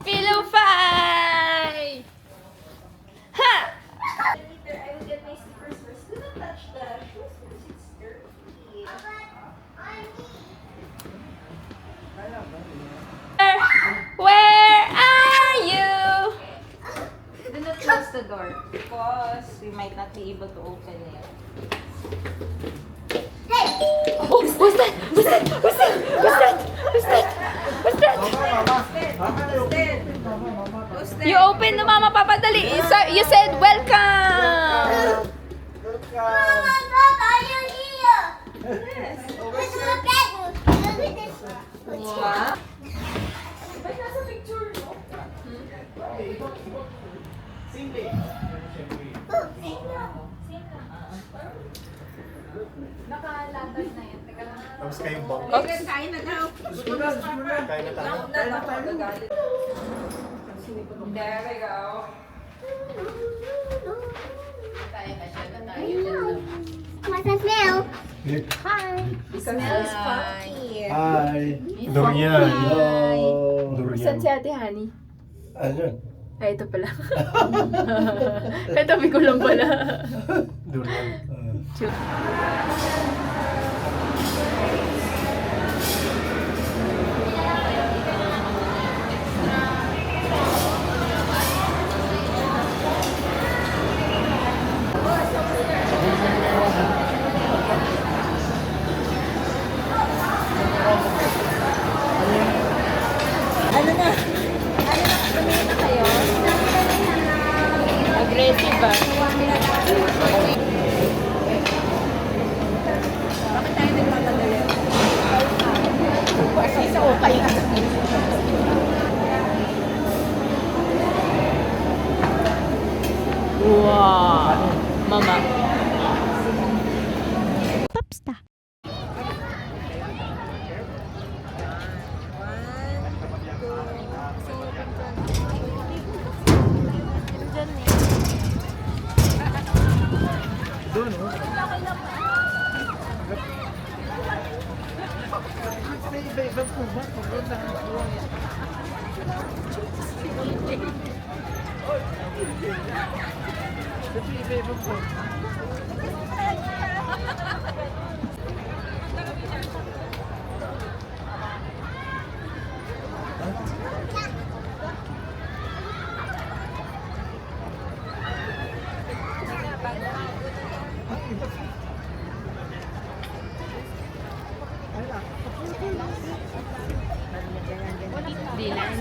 Pillow fight! Ha! I will get my slippers first. Do not touch the shoes because it's dirty. Where are you? Do not close the door because we might not be able to open it. Oh, what's that? What's that? What's that? What's that? What's that? What's that? You open the mama papa dali. You said welcome. Wow. Nakalatag na yan. Teka lang. Tapos kayong bang. Okay, kain na daw. Kain na tayo. There we go. What's the smell? Smells funky. Hi. Durian. Hi. Durian. Saan si Ate Honey? Ano yun? Ay, ito pala. Katabi ko lang pala. Durian. Aggressive ba? Bakit tayo nagmamadali? Kasi sa okay. Wow. Mama. Popsta. Doon, oh. Iba-iba po ba? Pupunta ka po. Iba-iba po.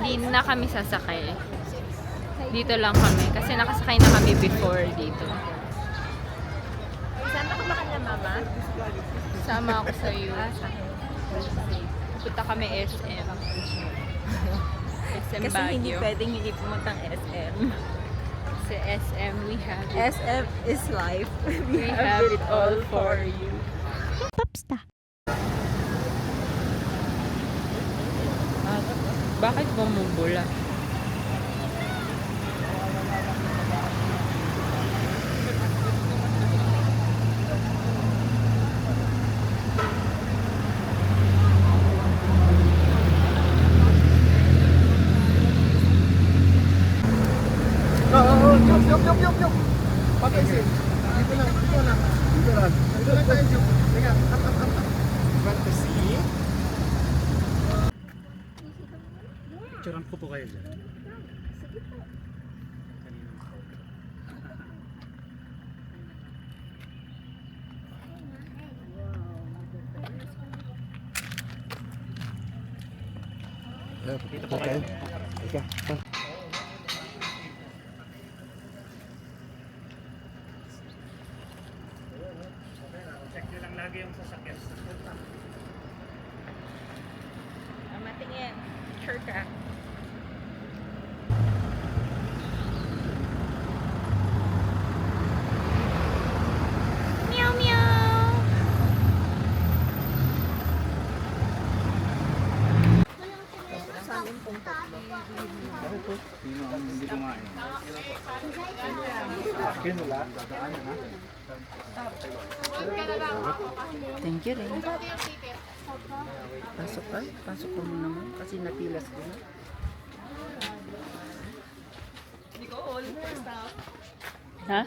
Hindi na kami sasakay. Dito lang kami. Kasi nakasakay na kami before dito. Sama ka ba kanya, mama? Sama ako sa iyo. Punta kami SM. SM Kasi hindi Baguio. pwedeng hindi pumuntang SM. Sa SM, we have it. SM is life. We have it all for you. Bakit bumubula? Yup. Patay si. Dito lang. Dito lang tayo, Yup. Teka, up. Want to see? Picturean ko po kayo dyan. Pakita po kayo. Teka. Check nyo lang lagi yung sasakyan. Matingin. Sure ka. Meow meow! Akin wala. Thank you rin. Pasok ka? Pasok ka mo naman kasi napilas ko na. Ha?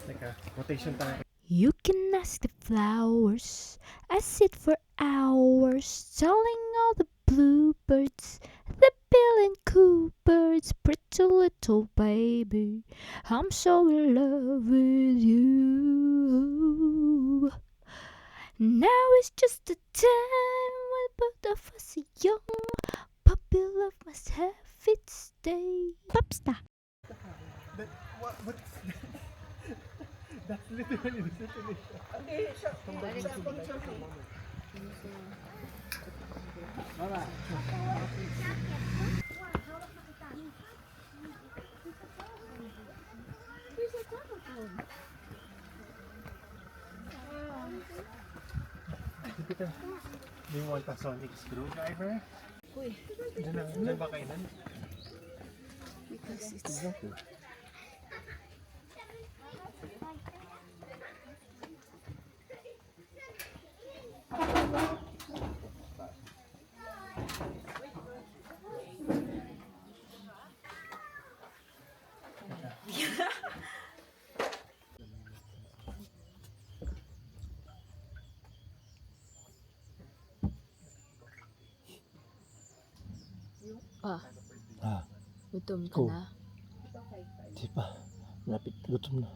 Teka, quotation tayo. You can ask the flowers. I sit for hours telling all the bluebirds, the bill and coo birds, pretty little baby, I'm so in love with you. Now it's just the time when both of us are young. Puppy love must have its day. Popstar. That, what's that? That's literally the situation. Peter, do you want a sonic screwdriver? Diyan ba kainan? Because it's Pa, Ah, gutom ka Ko. na? di pa. Malapit. Gutom na.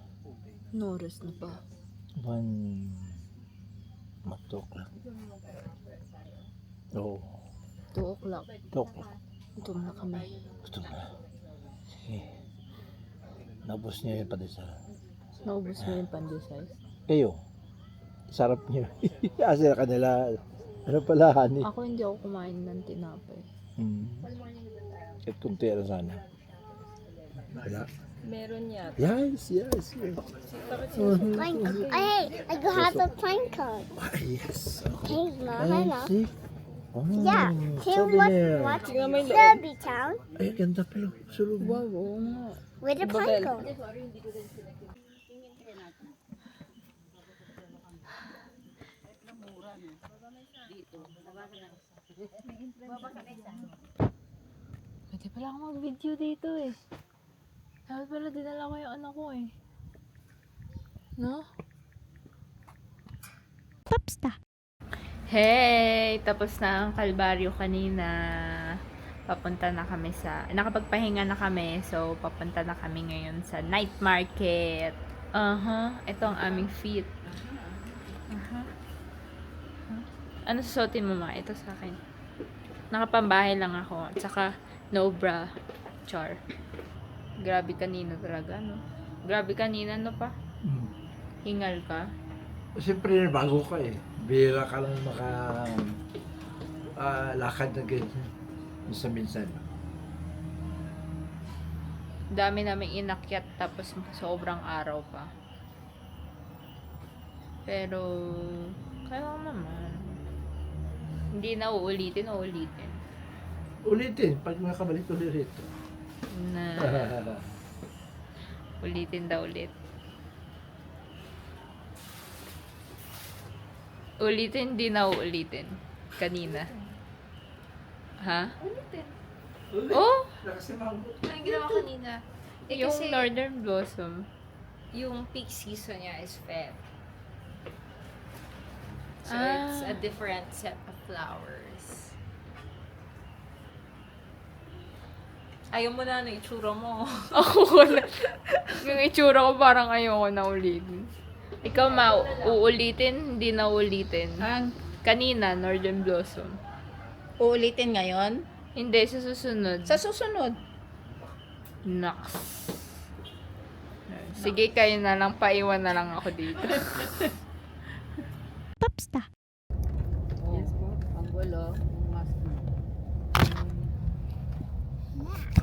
Noras na pa. 2 o'clock. Oo. 2 o'clock. 2 o'clock. Gutom na kami. Gutom na. Sige. Nabos niya yung padesal. Naubos mo yung pandesal? Kayo. Sarap niyo. Kasi kanila. Ano pala, honey? Ako hindi ako kumain ng tinapay. Kahit kunti na sana. Wala. Meron yan. Yes. I go have a prank card. Ah, yes. Hey, Ma, Ay, hello. see? Oh, Yeah, here souvenir. what Derby Town Ay, ganda pala. Sulog. Wow, oo nga. with a prank card. Pwede pala ako mag-video dito eh. Dapat pala dinala ko yung anak ko eh. No? Popstar. Hey! Tapos na ang kalbaryo kanina. Papunta na kami sa... Nakapagpahinga na kami. So, papunta na kami ngayon sa night market. Ito ang aming feet. Ano susuotin mo, ma? Ito sa akin. Nakapambahay lang ako. At saka, no bra. Char. Grabe kanina talaga, no? Grabe kanina, no pa? Hingal ka? Siyempre, bago ka eh. Bihira ka lang lakad na ganyan. Minsan. Dami namin inakyat tapos sobrang araw pa. Pero, kaya lang naman. Hindi na uulitin. Ulitin, pag nakabalik ulit rito. Na, ulitin daw ulit. Ulitin, di na uulitin. Kanina. Ha? Ulitin. Oh! Anong ginawa kanina? Yung kasi Northern Blossom. yung peak season niya is Feb. So Ah. it's a different set of flowers. Ayaw mo na itsura mo. Ako na. Yung itsura ko parang ayoko na ulitin. Ikaw, uulitin, hindi na ulitin. Kanina, Northern Blossom. Uulitin ngayon? Hindi, sa susunod. Sa susunod. Naks. Sige, kayo na lang. Paiwan na lang ako dito. Popstar. Yes po. Ang gulo. Mas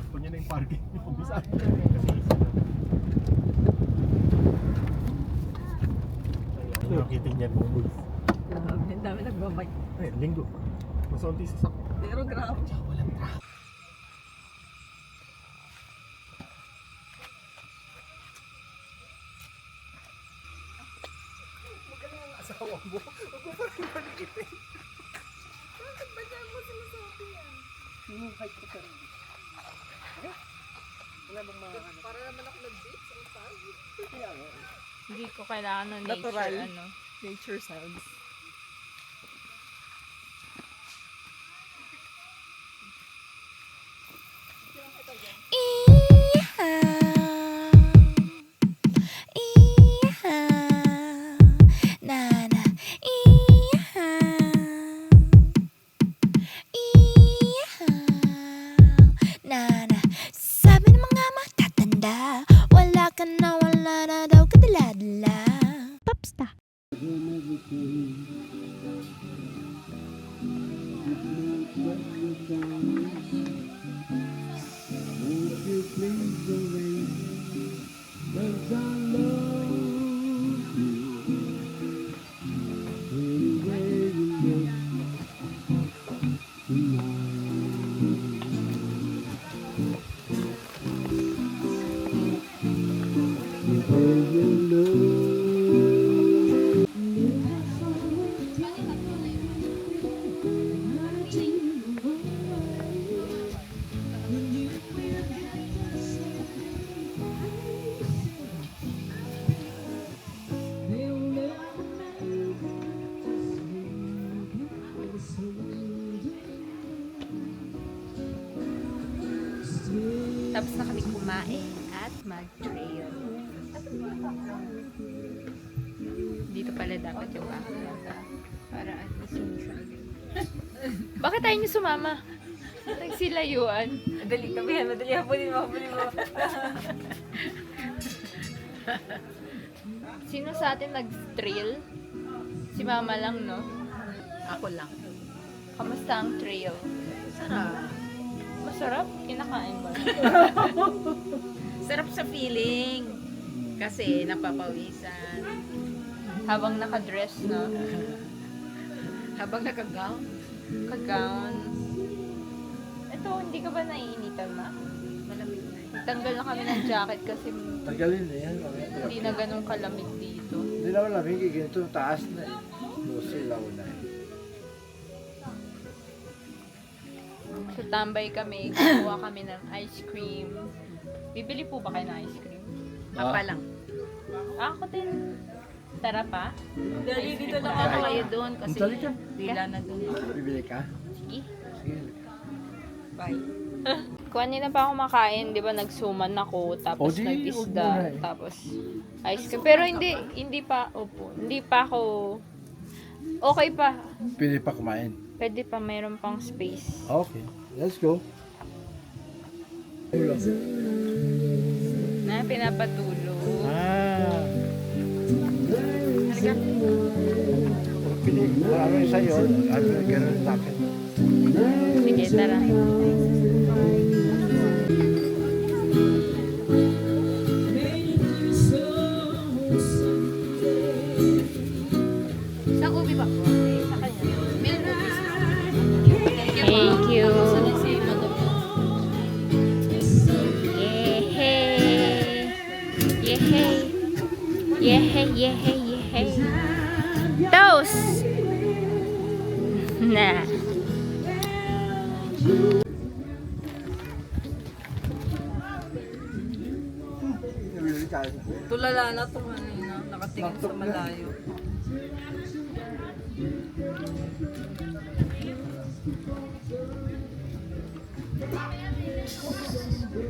Kung yun na yung parking niyo, bisa. Ayun, nakiting niya kung bus. Ang dami nagbabay. Ay, linggo. Masonti sa sakit. Pero grabe. Walang traffic. Huwag mo parang maliit eh. Bakit ba dyan mo sinasabi yan? Yung height ko sa rin. Okay? Wala bang mga ano? Para naman ako nag-date sa upan. Kaya nga. Hindi ko kailangan ng nature, Natural. ano. Nature sounds. Sabi ng mga matatanda, wala ka na, wala na daw kadala-dala. Popstar. Tapos na kami kumain at mag-trail. Dito pala dapat yung baka. Para at least hindi siya. Bakit tayo niyo sumama? Nagsilayuan. Madali kami yan. Madali habulin mo. Sino sa atin nag-trail? Si mama lang, no? Ako lang. Kamusta ang trail? Sarap. Masarap? Kinakain ba? Sarap sa feeling. Kasi napapawisan. Habang nakadress, no? Habang nakagown. Ka-gown. Ito, hindi ka ba naiinitan, ma? Malamig na. Tanggal na kami ng jacket kasi Tagalin na yan. hindi na ganun kalamig dito. Hindi naman lamig, ganito taas na eh. Silaw na eh. So, tambay kami, gumawa kami ng ice cream. Bibili po ba kayo ng ice cream? Papa lang. Ako din. Tara pa. Dali dito lang Ano ako. kayo doon? Kasi Dali ka. pila na doon. Bibili ka? Sige. Sige. Bye. Kanina pa ako makain, di ba nagsuman ako, tapos O, di, nag-isda, huwag mo na eh. tapos ice cream. Pero hindi pa ako, okay pa. Pili pa kumain. Pwede pa, mayroon pang space. Okay. Let's go. Na, pinapatulog. Ah. Pili. Ano yung sa'yo? Ano yung gano'n sa akin? Sige, tara. Sa ubi ba po? Sa kanya. Meron po. Thank you. Si Madam. Yehey. Yehey. Yehey, yehey, yehey. Toast! Na. Tulala na ito kanina. Nakatingin sa malayo.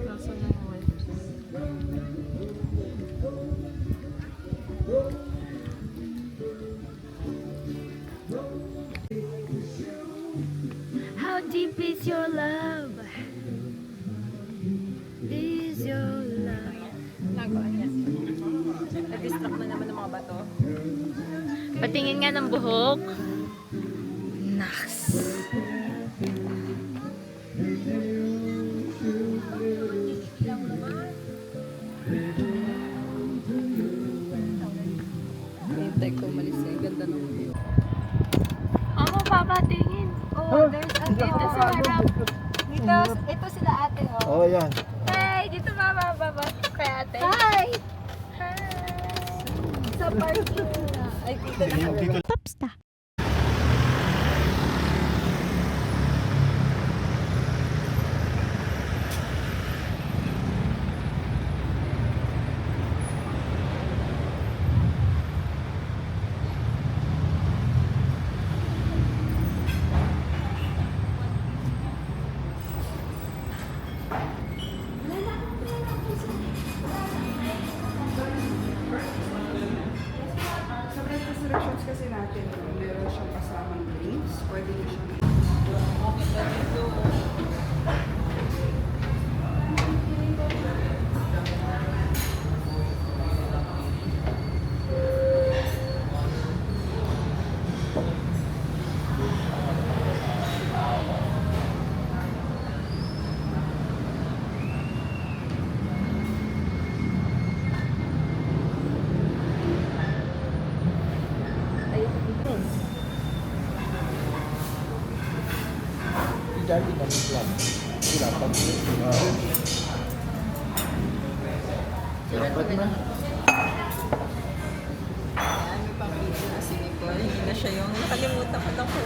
Nasa na yung wife? How deep is your love? Is your love? Nagawa niya. Na-distract na naman ng mga bato. Patingin nga ng buhok. Naks. Hintay ko umalis eh. Ganda nung view. Ako papatingin. Oh, there's a dito sa harap. Dito, ito sila ate, oh. Oh, yan. Hey, dito mama, baba kay ate. Hi. Hi. Sa parking na. Ay, dito na. Popsta. Sa breakfast directions kasi natin, meron siyang kasamang drinks. Pwede nyo siyang Dati kami plan. Sila pag dapat na. Ano pang video na si Nicole? Hindi na siya yung nakalimutan ko lang po.